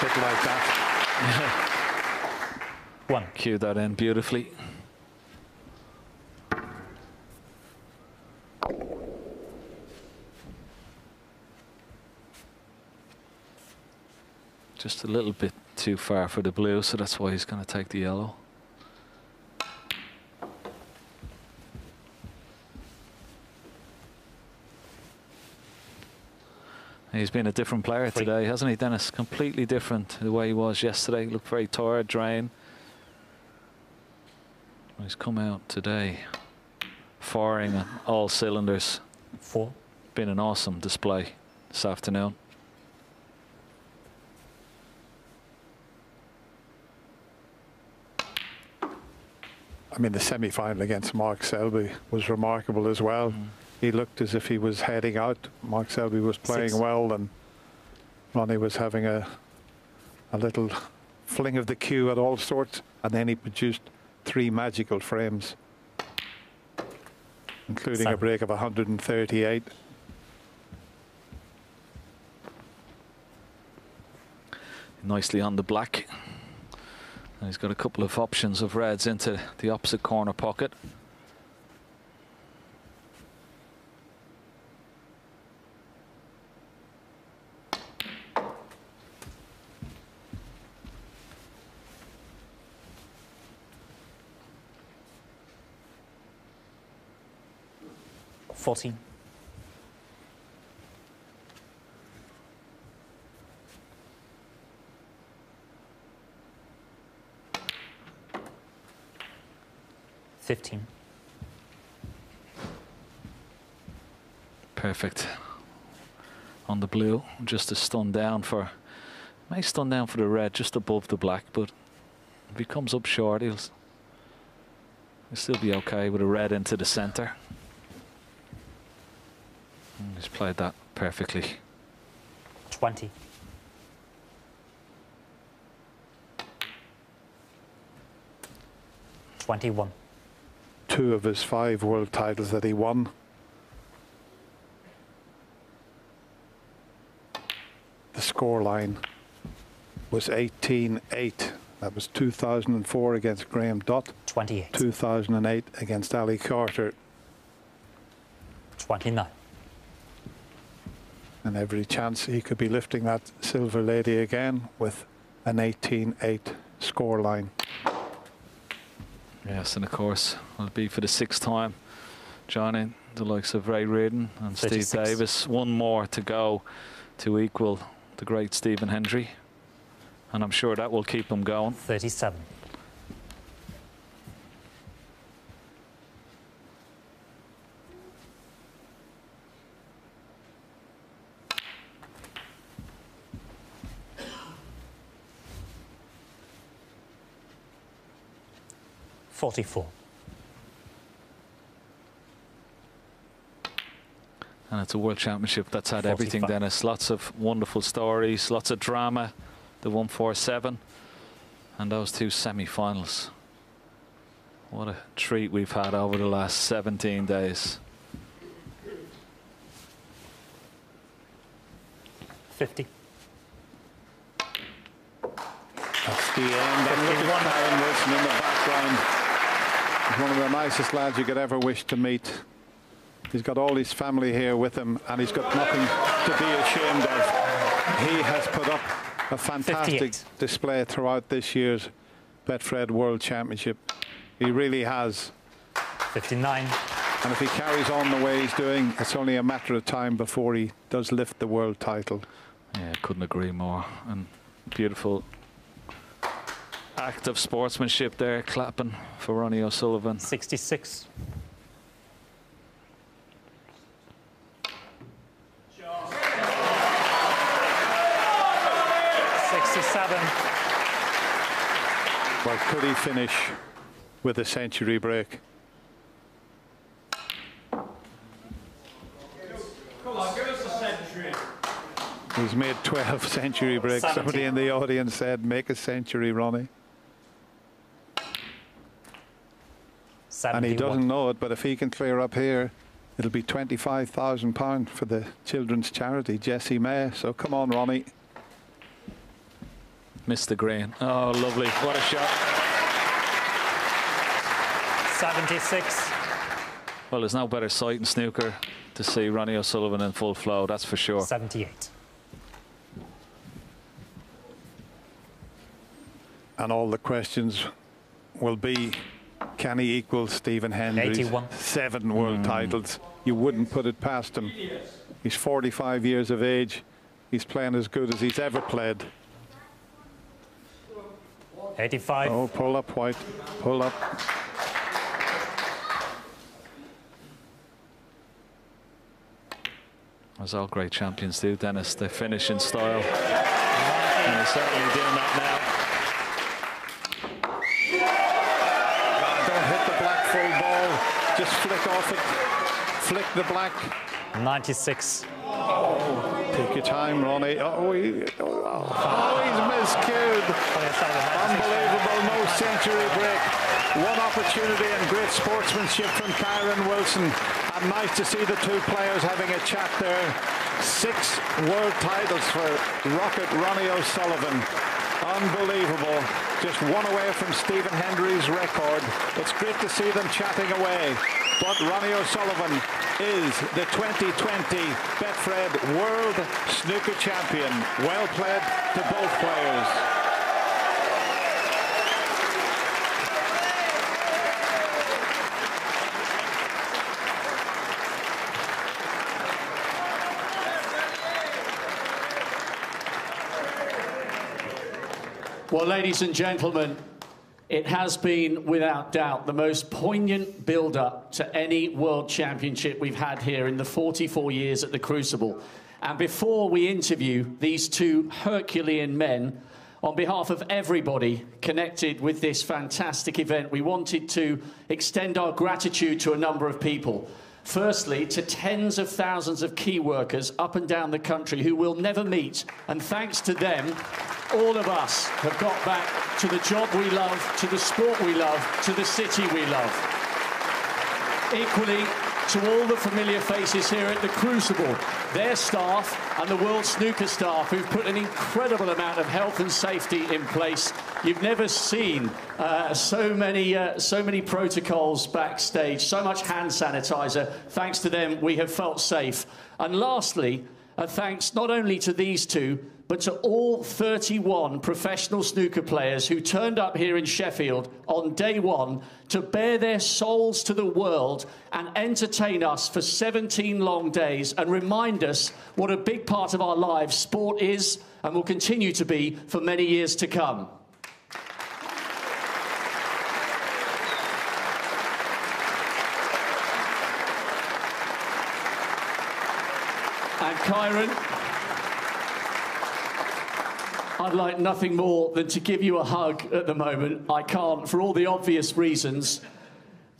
bit like that. One. Cue that in beautifully. Just a little bit too far for the blue, so that's why he's going to take the yellow. He's been a different player today, hasn't he, Dennis? Completely different to the way he was yesterday. He looked very tired, drained. He's come out today firing on all cylinders. 4. Been an awesome display this afternoon. I mean, the semi-final against Mark Selby was remarkable as well. He looked as if he was heading out. Mark Selby was playing 6. well, and Ronnie was having a little fling of the cue at all sorts, and then he produced 3 magical frames, including 7. a break of 138. Nicely on the black. And he's got a couple of options of reds into the opposite corner pocket. $14. $15. Perfect. On the blue, just a stun down for, may stun down for the red, just above the black, but if he comes up short, he'll still be okay with a red into the centre. He's played that perfectly. 20. $21. 2 of his 5 world titles that he won. The scoreline was 18-8. That was 2004 against Graham Dutt. 28. 2008 against Ali Carter. 29. And every chance he could be lifting that silver lady again with an 18-8 scoreline. Yes, and of course, it'll be for the 6th time. Johnny, the likes of Ray Reardon and 36. Steve Davis. One more to go to equal the great Stephen Hendry. And I'm sure that will keep him going. 37. $44. And it's a World Championship that's had 45. everything, Dennis. Lots of wonderful stories, lots of drama. The 147 and those 2 semi-finals. What a treat we've had over the last 17 days. 50. That's the end. And look at Karen Wilson in the background. He's one of the nicest lads you could ever wish to meet. He's got all his family here with him, and he's got nothing to be ashamed of. He has put up a fantastic 58. display throughout this year's Betfred World Championship. He really has. 59. And if he carries on the way he's doing, it's only a matter of time before he does lift the world title. Yeah, couldn't agree more. And beautiful act of sportsmanship there, clapping for Ronnie O'Sullivan. 66. Well, could he finish with a century break? Come on, give us a century. He's made 12 century breaks. 70. Somebody in the audience said, make a century, Ronnie. 71. And he doesn't know it, but if he can clear up here, it'll be £25,000 for the children's charity, Jessie May. So come on, Ronnie. Missed the green. Oh, lovely. What a shot. 76. Well, there's no better sight in snooker to see Ronnie O'Sullivan in full flow, that's for sure. 78. And all the questions will be, can he equal Stephen Hendry's 81. 7 world titles? You wouldn't put it past him. He's 45 years of age. He's playing as good as he's ever played. 85. Oh, pull up, White. Pull up. As all great champions do, Dennis. They finish in style. And they're certainly doing that now. Don't hit the black full ball. Just flick off it. Flick the black. 96. Take your time, Ronnie. He's miscued. Unbelievable, no century break. One opportunity and great sportsmanship from Kyron Wilson. And nice to see the two players having a chat there. 6 world titles for Rocket Ronnie O'Sullivan. Unbelievable. Just one away from Stephen Hendry's record. It's great to see them chatting away. But Ronnie O'Sullivan is the 2020 Betfred World Snooker Champion. Well played to both players. Well, ladies and gentlemen, it has been, without doubt, the most poignant build-up to any World Championship we've had here in the 44 years at the Crucible. And before we interview these two Herculean men, on behalf of everybody connected with this fantastic event, we wanted to extend our gratitude to a number of people. Firstly, to tens of thousands of key workers up and down the country who we'll never meet. And thanks to them, all of us have got back to the job we love, to the sport we love, to the city we love. Equally, to all the familiar faces here at the Crucible, their staff and the World Snooker staff who've put an incredible amount of health and safety in place. You've never seen so many protocols backstage, so much hand sanitizer. Thanks to them, we have felt safe. And lastly, thanks not only to these two, but to all 31 professional snooker players who turned up here in Sheffield on day one to bare their souls to the world and entertain us for 17 long days and remind us what a big part of our lives sport is and will continue to be for many years to come. And Kyron, I'd like nothing more than to give you a hug at the moment. I can't, for all the obvious reasons.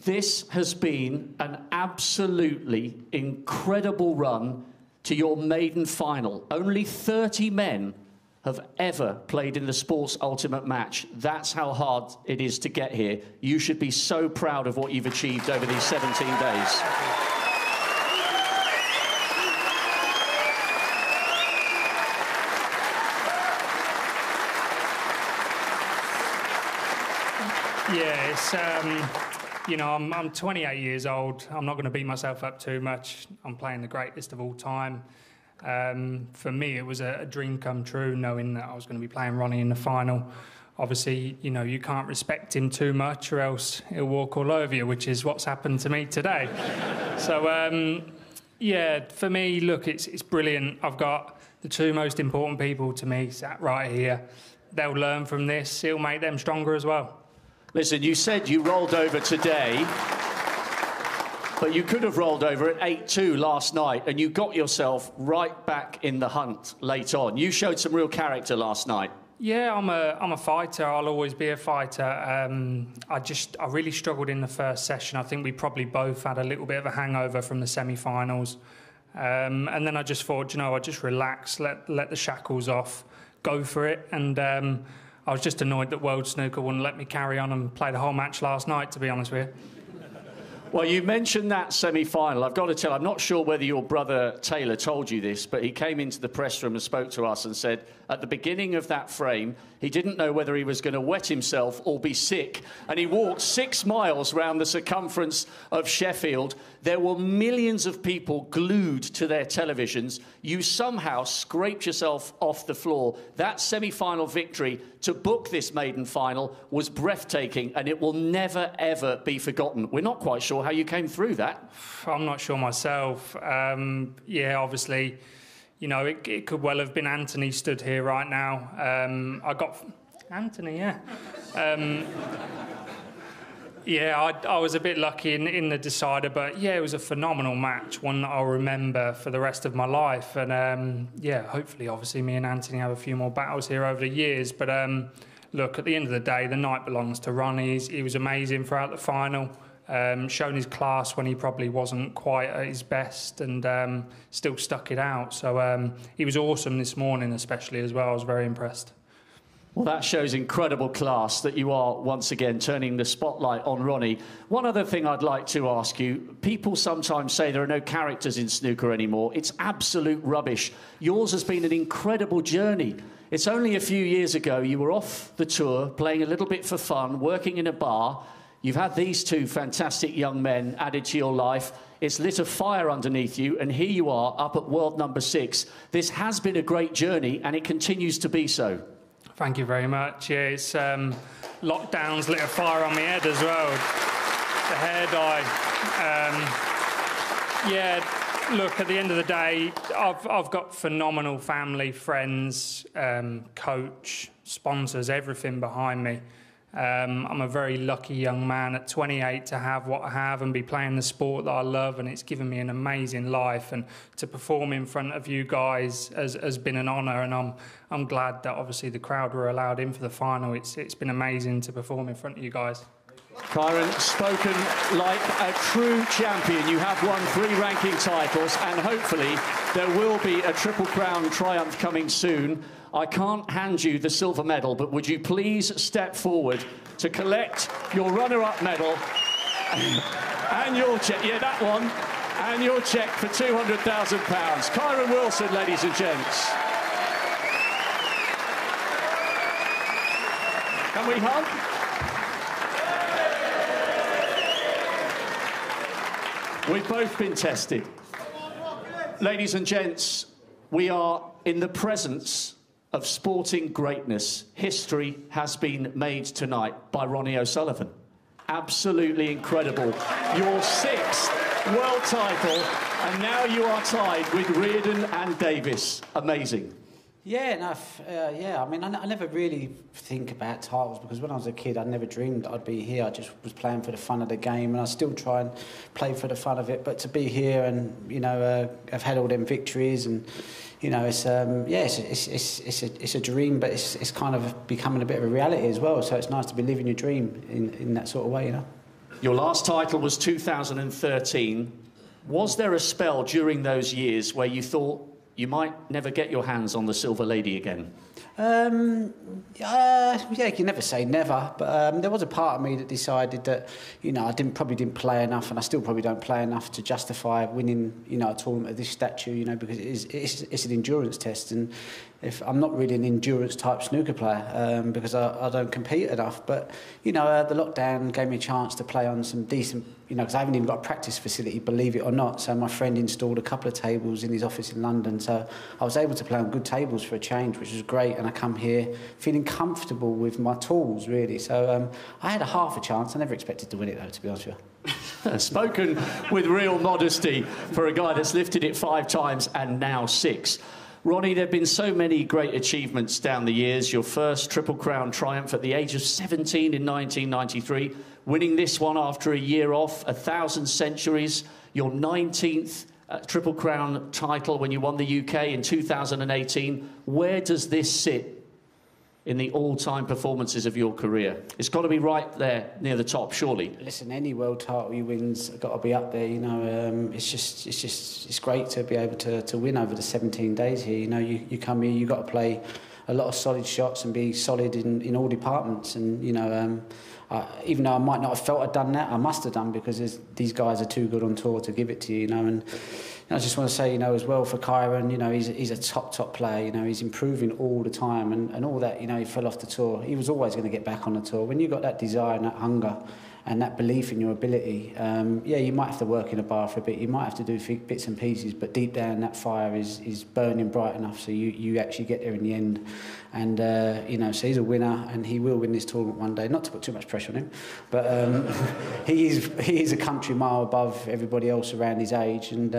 This has been an absolutely incredible run to your maiden final. Only 30 men have ever played in the Sports Ultimate Match. That's how hard it is to get here. You should be so proud of what you've achieved over these 17 days. Yeah, it's, you know, I'm 28 years old. I'm not going to beat myself up too much. I'm playing the greatest of all time. For me, it was a dream come true, knowing that I was going to be playing Ronnie in the final. Obviously, you know, you can't respect him too much or else he'll walk all over you, which is what's happened to me today. So, yeah, for me, look, it's brilliant. I've got the two most important people to me sat right here. They'll learn from this. It'll make them stronger as well. Listen, you said you rolled over today, but you could have rolled over at 8-2 last night, and you got yourself right back in the hunt late on. You showed some real character last night. Yeah, I'm a fighter. I'll always be a fighter. I really struggled in the first session. I think we probably both had a little bit of a hangover from the semi-finals. And then I just thought, you know, I'd just relax, let the shackles off, go for it. And I was just annoyed that World Snooker wouldn't let me carry on and play the whole match last night, to be honest with you. Well, you mentioned that semi-final. I've got to tell, I'm not sure whether your brother Taylor told you this, but he came into the press room and spoke to us and said at the beginning of that frame, he didn't know whether he was going to wet himself or be sick. And he walked 6 miles round the circumference of Sheffield. There were millions of people glued to their televisions. You somehow scraped yourself off the floor. That semi-final victory to book this maiden final was breathtaking, and it will never, ever be forgotten. We're not quite sure how you came through that. I'm not sure myself. Yeah, obviously, you know, it could well have been Anthony stood here right now. I got... Anthony, yeah. Yeah, I was a bit lucky in the decider, but yeah, it was a phenomenal match, one that I'll remember for the rest of my life. And yeah, hopefully, obviously, me and Anthony have a few more battles here over the years. But look, at the end of the day, the night belongs to Ronnie. He was amazing throughout the final, shown his class when he probably wasn't quite at his best, and still stuck it out. So he was awesome this morning, especially as well. I was very impressed. Well, that shows incredible class that you are, once again, turning the spotlight on Ronnie. One other thing I'd like to ask you. People sometimes say there are no characters in snooker anymore. It's absolute rubbish. Yours has been an incredible journey. It's only a few years ago you were off the tour, playing a little bit for fun, working in a bar. You've had these two fantastic young men added to your life. It's lit a fire underneath you, and here you are up at world number 6. This has been a great journey, and it continues to be so. Thank you very much. Yeah, it's lockdowns lit a fire on my head as well. The hair dye. Yeah, look, at the end of the day, I've got phenomenal family, friends, coach, sponsors, everything behind me. I'm a very lucky young man at 28 to have what I have and be playing the sport that I love, and it's given me an amazing life. And to perform in front of you guys has been an honour, and I'm glad that obviously the crowd were allowed in for the final. It's been amazing to perform in front of you guys. Kyron, spoken like a true champion. You have won 3 ranking titles, and hopefully there will be a Triple Crown triumph coming soon. I can't hand you the silver medal, but would you please step forward to collect your runner-up medal and your cheque, yeah, that one, and your cheque for £200,000. Kyron Wilson, ladies and gents. Can we hug? We've both been tested. Ladies and gents, we are in the presence of sporting greatness. History has been made tonight by Ronnie O'Sullivan. Absolutely incredible. Your 6th world title, and now you are tied with Reardon and Davis. Amazing. Yeah, no, yeah. I mean, I never really think about titles, because when I was a kid, I never dreamed I'd be here. I just was playing for the fun of the game, and I still try and play for the fun of it. But to be here and, you know, I've had all them victories, and, you know, it's it's a dream, but it's kind of becoming a bit of a reality as well. So it's nice to be living your dream in that sort of way, you know. Your last title was 2013. Was there a spell during those years where you thought you might never get your hands on the Silver Lady again? Yeah, you can never say never, but there was a part of me that decided that, you know, I probably didn't play enough, and I still probably don't play enough to justify winning, you know, a tournament of this stature, you know, because it's an endurance test, and if I'm not really an endurance type snooker player, because I don't compete enough. But, you know, the lockdown gave me a chance to play on some decent, you know, because I haven't even got a practice facility, believe it or not. So my friend installed a couple of tables in his office in London, so I was able to play on good tables for a change, which was great. And I come here feeling comfortable with my tools, really. So I had a half a chance. I never expected to win it, though, to be honest with you. Spoken with real modesty for a guy that's lifted it 5 times and now 6. Ronnie, there have been so many great achievements down the years. Your first Triple Crown triumph at the age of 17 in 1993, winning this one after a year off, 1,000 centuries, your 19th Triple Crown title when you won the UK in 2018. Where does this sit in the all-time performances of your career? It's got to be right there near the top, surely. Listen, any world title you win's got to be up there. You know, it's great to be able to win over the 17 days here. You know, you come here, you got to play a lot of solid shots and be solid in all departments. And you know, even though I might not have felt I'd done that, I must have done, because these guys are too good on tour to give it to you. You know, and I just want to say, you know, as well for Kyron, you know, he's a top player. You know, he's improving all the time, and all that. You know, he fell off the tour. He was always going to get back on the tour. When you've got that desire and that hunger and that belief in your ability, yeah, you might have to work in a bar for a bit. You might have to do bits and pieces, but deep down that fire is burning bright enough, so you actually get there in the end. And you know, so he's a winner, and he will win this tournament one day. Not to put too much pressure on him, but he is a country mile above everybody else around his age, and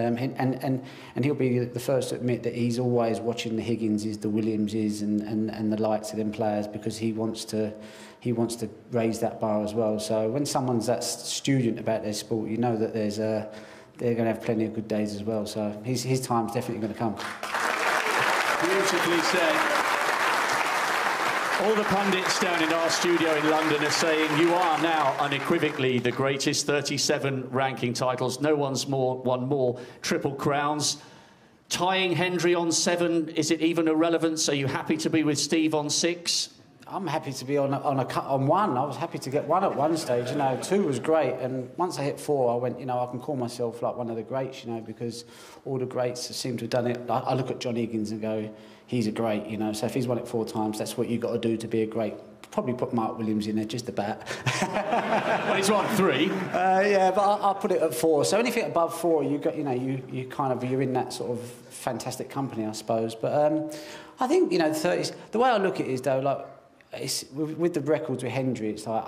he'll be the first to admit that he's always watching the Higginses, the Williamses, and the likes of them players, because he wants to raise that bar as well. So when someone's that student about their sport, you know that they're going to have plenty of good days as well. So his time's definitely going to come. Beautifully said. All the pundits down in our studio in London are saying you are now unequivocally the greatest. 37 ranking titles. No one's won more triple crowns. Tying Hendry on 7, is it even a relevance? Are you happy to be with Steve on 6? I'm happy to be on 1. I was happy to get 1 at one stage. You know, 2 was great, and once I hit 4, I went, you know, I can call myself like one of the greats. You know, because all the greats seem to have done it. I look at John Higgins and go, he's a great. You know, so if he's won it 4 times, that's what you've got to do to be a great. Probably put Mark Williams in there just about. Well, he's won 3. Yeah, but I'll put it at 4. So anything above 4, you got, you know, you're in that sort of fantastic company, I suppose. But I think, you know, 30s. The way I look at it is though, like. It's, with the records with Hendry, it's like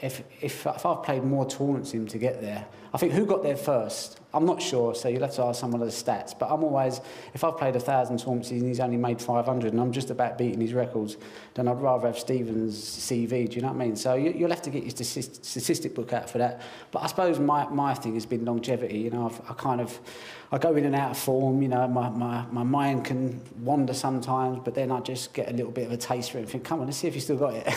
if I've played more tournaments than him to get there, I think who got there first? I'm not sure, so you'll have to ask someone of the stats. But I'm always, if I've played 1,000 tournaments and he's only made 500 and I'm just about beating his records, then I'd rather have Stephen's CV, do you know what I mean? So you'll have to get your statistic book out for that. But I suppose my thing has been longevity. You know, I go in and out of form, you know, my mind can wander sometimes, but then I just get a little bit of a taste for it and think, come on, let's see if you still got it.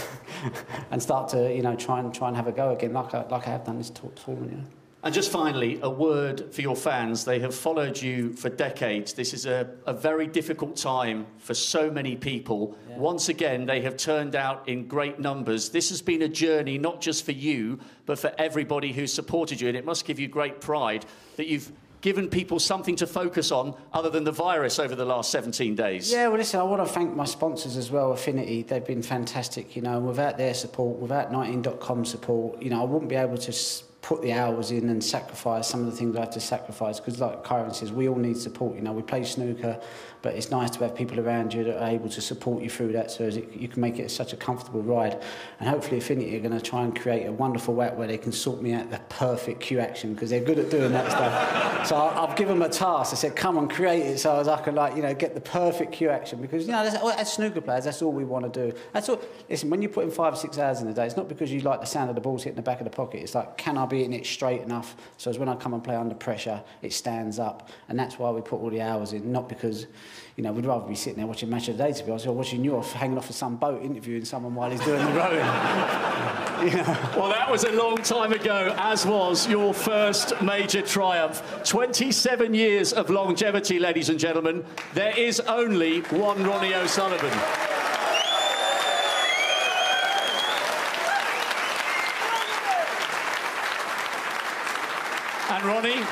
And start to, you know, try and have a go again, like I have done this tournament, you know. And just finally, a word for your fans. They have followed you for decades. This is a very difficult time for so many people. Yeah. Once again, they have turned out in great numbers. This has been a journey not just for you, but for everybody who supported you. And it must give you great pride that you've given people something to focus on other than the virus over the last 17 days. Yeah, well, listen, I want to thank my sponsors as well, Affinity. They've been fantastic, you know. Without their support, without 19.com support, you know, I wouldn't be able to put the hours in and sacrifice some of the things I have to sacrifice, because like Kyron says, we all need support. You know, we play snooker, but it's nice to have people around you that are able to support you through that, so you can make it such a comfortable ride. And hopefully Affinity are going to try and create a wonderful app where they can sort me out the perfect cue action, because they're good at doing that stuff. So I've given them a task. I said, come on, create it so as I can, like, you know, get the perfect cue action, because, you know, as snooker players, that's all we want to do. That's all. Listen, when you put in 5 or 6 hours in a day, it's not because you like the sound of the balls hitting the back of the pocket. It's like, can I be hitting it straight enough so as when I come and play under pressure, it stands up? And that's why we put all the hours in, not because, you know, we'd rather be sitting there watching Match of the Day, to be honest, or watching you hanging off of some boat interviewing someone while he's doing the rowing. You know? Well, that was a long time ago, as was your first major triumph. 27 years of longevity, ladies and gentlemen. There is only one Ronnie O'Sullivan. And Ronnie,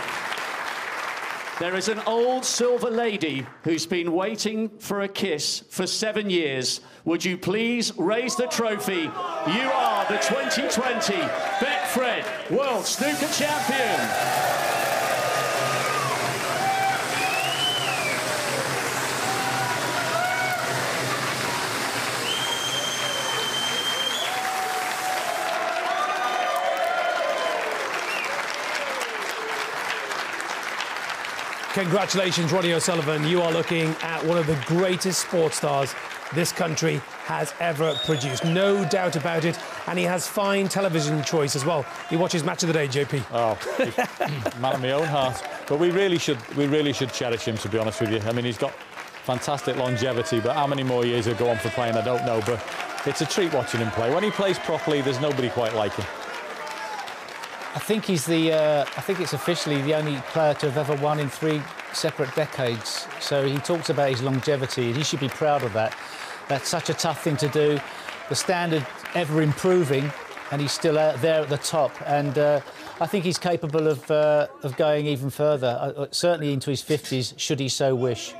there is an old silver lady who's been waiting for a kiss for 7 years. Would you please raise the trophy? You are the 2020 Betfred World Snooker Champion. Congratulations, Ronnie O'Sullivan. You are looking at one of the greatest sports stars this country has ever produced. No doubt about it. And he has fine television choice as well. He watches Match of the Day, JP. Oh, man of my own heart. But we really should cherish him, to be honest with you. I mean, he's got fantastic longevity, but how many more years he'll go on for playing, I don't know. But it's a treat watching him play. When he plays properly, there's nobody quite like him. I think he's I think it's officially the only player to have ever won in 3 separate decades. So he talks about his longevity, and he should be proud of that. That's such a tough thing to do. The standard ever improving, and he's still out there at the top. And I think he's capable of going even further, certainly into his 50s, should he so wish.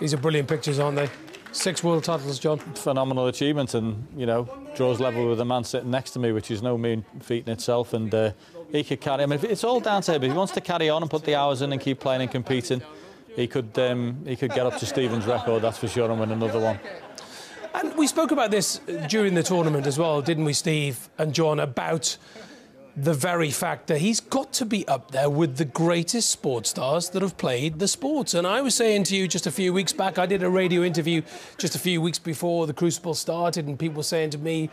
These are brilliant pictures, aren't they? 6 world titles, John. Phenomenal achievement, and, you know, draws level with the man sitting next to me, which is no mean feat in itself. And he could carry. I mean, it's all down to him. If he wants to carry on and put the hours in and keep playing and competing, he could get up to Stephen's record, that's for sure, and win another one. And we spoke about this during the tournament as well, didn't we, Steve and John, about the very fact that he's got to be up there with the greatest sports stars that have played the sports. And I was saying to you just a few weeks back, I did a radio interview just a few weeks before the Crucible started, and people were saying to me,